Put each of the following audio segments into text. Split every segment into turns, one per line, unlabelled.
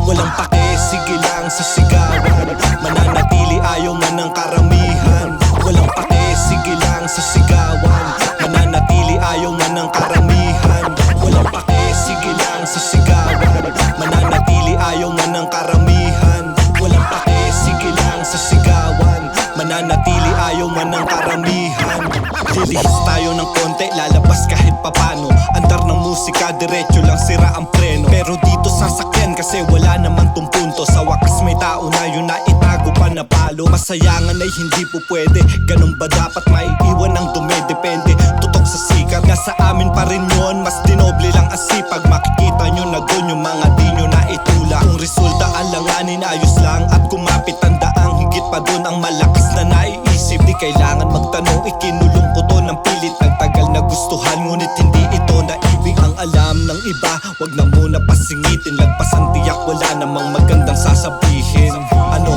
Walang pake, sige lang sa sigawan. Mananatili ayaw man ng karamihan. Walang pake, sige lang sa sigawan. Mananatili ayaw man ng karamihan. Walang pake, sige lang sa sigawan. Mananatili ayaw man ng karamihan. Walang pake, sige lang sa sigawan. Mananatili ayaw man ng karamihan. Lilihis tayo ng konti, lalabas kahit papano. Andar ng musika, diretso lang sira ang preno. Pero dito sasakyan kasi wala naman tong punto. Sa wakas may tao na yun na itago pa na palo. Masayangan ay hindi po pwede, ganun ba dapat maiiwan ang dumedepende? Tutok sa sikat, nasa amin pa rin yun. Mas dinoble lang ang sipag, makikita nyo na doon yung mga di nyo na itula. Kung resulta alanganin, ayos lang at kumapit ang daang. Higit pa doon ang malakas na naiisip. Di kailangan magtanong, ikinulong ko to ng pilit. Nagtagal na gustuhan, ngunit hindi ito naibig. Ang alam ng iba, wag na muna pasingitin. Lagpasan tiyak, wala namang magandang sasabihin. Ano,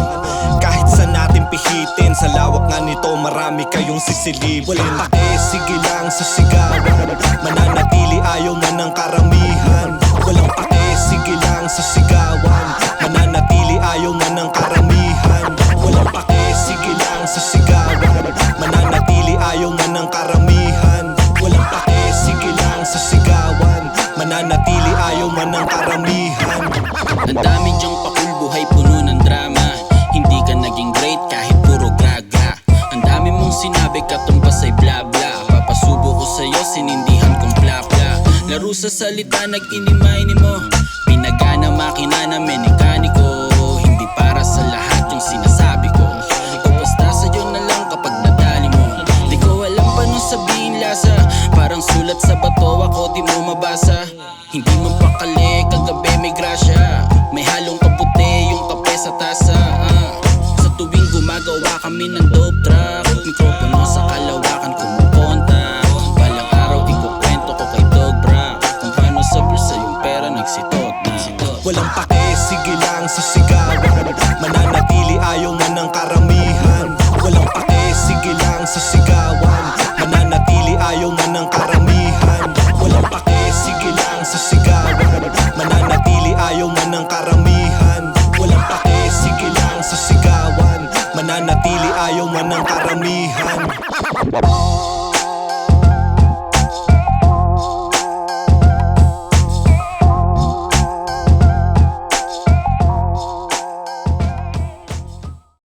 kahit sa natin pihitin, sa lawak nga nito marami kayong sisilipin. Walang pake, sige lang sa sigawan. Mananatili ayaw man ng karamihan. Walang pake, sige lang sa sigawan. Mananatili ayaw man ng karamihan. Walang pake, sige lang sa sigawan. Mananatili ayaw man ng karamihan. Walang pake, sige lang sa sigawan. Mananatili ayaw man ng karamihan.
Ang dami dyang pakul, buhay puno ng drama. Hindi ka naging great kahit puro gaga. Ang dami mong sinabi, katumbas ay bla bla. Papasubo ko sa'yo, sinindihan kong bla bla. Laro sa salita, nag-inimay mo. Pinagana makina na mekaniko. Hindi para sa lahat yung sinasabi ko. Ikaw basta sa'yo na lang kapag nadali mo. Di ko alam paano sabihin lasa. Parang sulat sa bato, ako di mo mabasa. Hindi mo pakali, kagabi may grasya. May halong kaputi, yung kape sa tasa. Sa tuwing gumagawa kami ng dope track, mikropono sa kalawakan kumukonta. Balang araw ikukwento ko kay Dog Bra kung paano sa bulsa yung pera nagsitot na.
Walang pake, sige lang sa sigawan. Mananatili ayaw man ng karamihan. Walang pake, sige lang sa sigawan. Mananatili ayaw man ng karamihan. Walang pake, sige lang sa sigawan. Mananatili ayaw man ng karamihan. Walang pake, sige lang sa sigawan. Mananatili ayaw man ng karamihan.